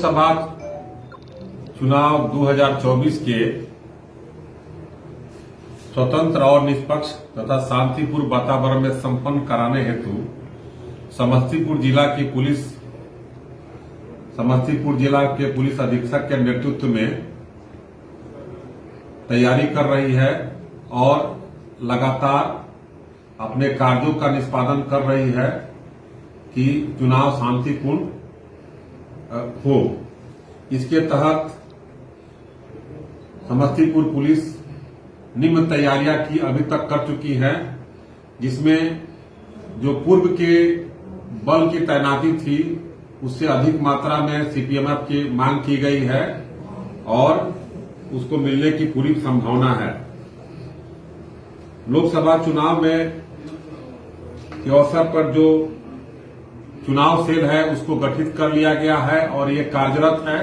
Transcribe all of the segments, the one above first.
लोकसभा चुनाव 2024 के स्वतंत्र और निष्पक्ष तथा शांतिपूर्ण वातावरण में संपन्न कराने हेतु समस्तीपुर जिला के पुलिस अधीक्षक के नेतृत्व में तैयारी कर रही है और लगातार अपने कार्यों का निष्पादन कर रही है कि चुनाव शांतिपूर्ण हो। इसके तहत समस्तीपुर पुलिस निम्न तैयारियां की अभी तक कर चुकी है, जिसमें जो पूर्व के बल की तैनाती थी उससे अधिक मात्रा में सीपीएमएफ की मांग की गई है और उसको मिलने की पूरी संभावना है। लोकसभा चुनाव में के अवसर पर जो चुनाव सेल है उसको गठित कर लिया गया है और ये कार्यरत है।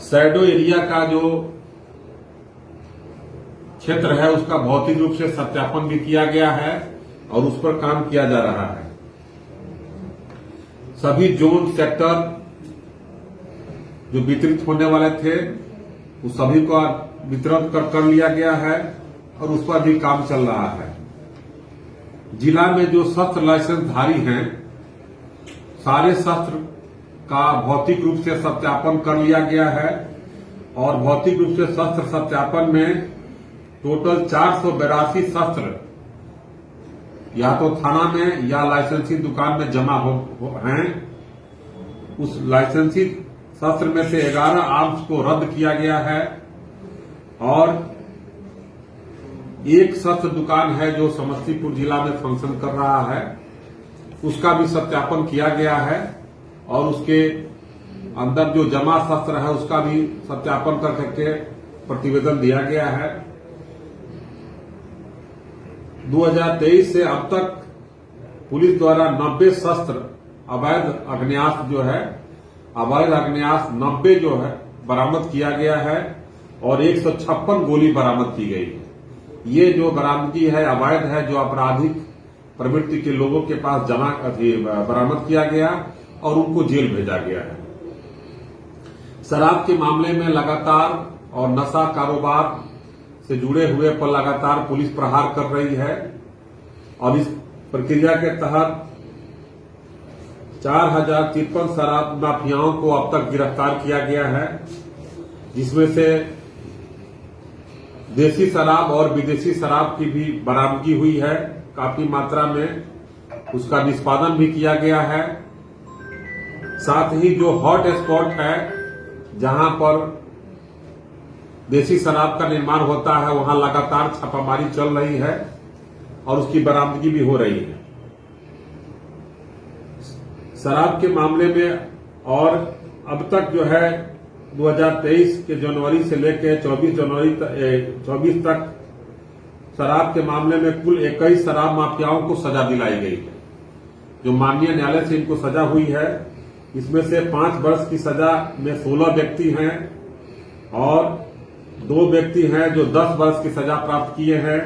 शैडो एरिया का जो क्षेत्र है उसका भौतिक रूप से सत्यापन भी किया गया है और उस पर काम किया जा रहा है। सभी जोन सेक्टर जो वितरित होने वाले थे उस सभी को वितरण कर लिया गया है और उस पर भी काम चल रहा है। जिला में जो शस्त्र लाइसेंसधारी हैं, सारे शस्त्र का भौतिक रूप से सत्यापन कर लिया गया है और भौतिक रूप से शस्त्र सत्यापन में टोटल 482 शस्त्र या तो थाना में या लाइसेंसी दुकान में जमा हैं। उस लाइसेंसी शस्त्र में से 11 आर्म्स को रद्द किया गया है और एक शस्त्र दुकान है जो समस्तीपुर जिला में फंक्शन कर रहा है, उसका भी सत्यापन किया गया है और उसके अंदर जो जमा शस्त्र है उसका भी सत्यापन करके प्रतिवेदन दिया गया है। 2023 से अब तक पुलिस द्वारा 90 शस्त्र अवैध अग्न्यास्त्र 90 जो है बरामद किया गया है और 156 गोली बरामद की गई है। ये जो बरामदगी है अवैध है, जो आपराधिक प्रवृत्ति के लोगों के पास बरामद किया गया और उनको जेल भेजा गया है। शराब के मामले में लगातार और नशा कारोबार से जुड़े हुए पर लगातार पुलिस प्रहार कर रही है और इस प्रक्रिया के तहत 4053 शराब माफियाओं को अब तक गिरफ्तार किया गया है, जिसमें से देसी शराब और विदेशी शराब की भी बरामदगी हुई है। काफी मात्रा में उसका निष्पादन भी किया गया है। साथ ही जो हॉट स्पॉट है जहां पर देसी शराब का निर्माण होता है वहां लगातार छापामारी चल रही है और उसकी बरामदगी भी हो रही है। शराब के मामले में और अब तक जो है 2023 के जनवरी से लेकर 24 तक शराब के मामले में कुल 21 शराब माफियाओं को सजा दिलाई गई है, जो माननीय न्यायालय से इनको सजा हुई है। इसमें से 5 वर्ष की सजा में 16 व्यक्ति हैं और 2 व्यक्ति हैं जो 10 वर्ष की सजा प्राप्त किए हैं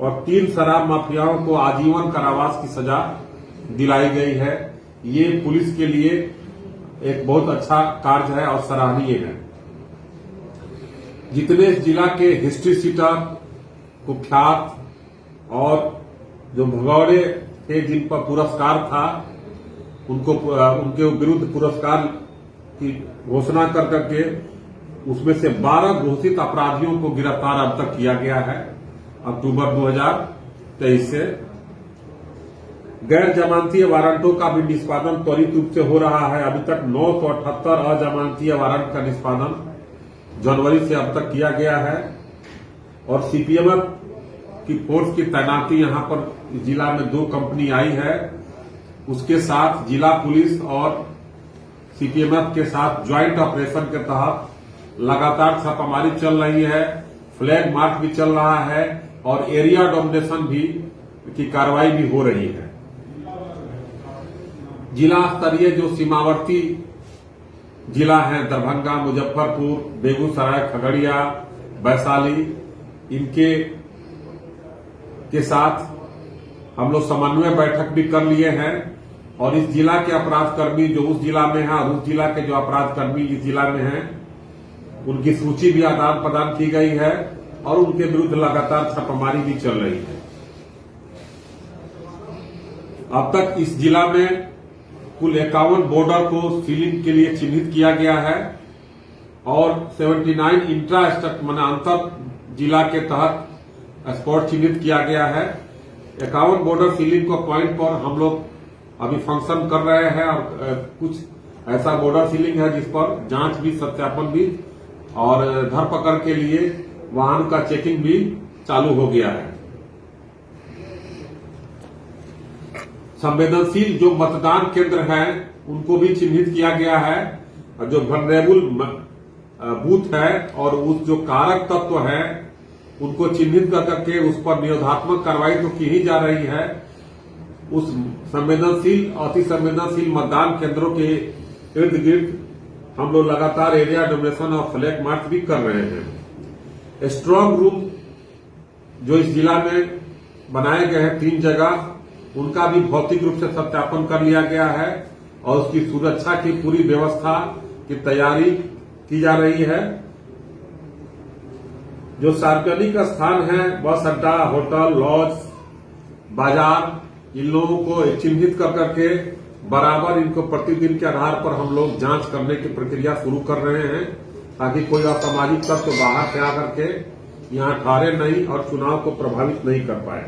और 3 शराब माफियाओं को आजीवन कारावास की सजा दिलाई गई है। ये पुलिस के लिए एक बहुत अच्छा कार्य है और सराहनीय है। जितने जिला के हिस्ट्री सीटर कुख्यात और जो भगौड़े थे जिन पर पुरस्कार था उनके विरुद्ध पुरस्कार की घोषणा करके उसमें से 12 घोषित अपराधियों को गिरफ्तार अब तक किया गया है। अक्टूबर 2023 से गैर जमानतीय वारंटों का भी निष्पादन त्वरित रूप से हो रहा है। अभी तक 978 अजमानतीय वारंट का निष्पादन जनवरी से अब तक किया गया है और सीपीएमएफ की फोर्स की तैनाती यहां पर जिला में 2 कंपनी आई है। उसके साथ जिला पुलिस और सीपीएमएफ के साथ ज्वाइंट ऑपरेशन के तहत लगातार छापामारी चल रही है, फ्लैग मार्च भी चल रहा है और एरिया डोमिनेशन भी की कार्रवाई भी हो रही है। जिला स्तरीय जो सीमावर्ती जिला है दरभंगा, मुजफ्फरपुर, बेगूसराय, खगड़िया, वैशाली, इनके साथ हम लोग समन्वय बैठक भी कर लिए हैं और इस जिला के अपराध कर्मी जो उस जिला में है और उस जिला के जो अपराध कर्मी इस जिला में हैं, उनकी सूची भी आदान प्रदान की गई है और उनके विरुद्ध लगातार छापामारी भी चल रही है। अब तक इस जिला में कुल 51 बॉर्डर को सीलिंग के लिए चिन्हित किया गया है और 79 इंट्रा स्टेट माने अंतर जिला के तहत स्पॉट चिन्हित किया गया है। 51 बॉर्डर सीलिंग को पॉइंट पर हम लोग अभी फंक्शन कर रहे हैं और कुछ ऐसा बॉर्डर सीलिंग है जिस पर जांच भी, सत्यापन भी और धरपकड़ के लिए वाहन का चेकिंग भी चालू हो गया है। संवेदनशील जो मतदान केंद्र हैं उनको भी चिन्हित किया गया है और जो वल्नरेबल बूथ है और उस जो कारक तत्व है उनको चिन्हित करके उस पर निरोधात्मक कार्रवाई तो की ही जा रही है। उस संवेदनशील, अति संवेदनशील मतदान केंद्रों के इर्द गिर्द हम लोग लगातार एरिया डोमिनेशन और फ्लैग मार्च भी कर रहे हैं। स्ट्रांग रूम जो इस जिला में बनाए गए हैं 3 जगह, उनका भी भौतिक रूप से सत्यापन कर लिया गया है और उसकी सुरक्षा की पूरी व्यवस्था की तैयारी की जा रही है। जो सार्वजनिक स्थान है, बस अड्डा, होटल, लॉज, बाजार, इन लोगों को चिन्हित कर करके बराबर इनको प्रतिदिन के आधार पर हम लोग जांच करने की प्रक्रिया शुरू कर रहे हैं ताकि कोई असामाजिक तत्व बाहर से आकर के यहाँ ठहरे नहीं और चुनाव को प्रभावित नहीं कर पाए।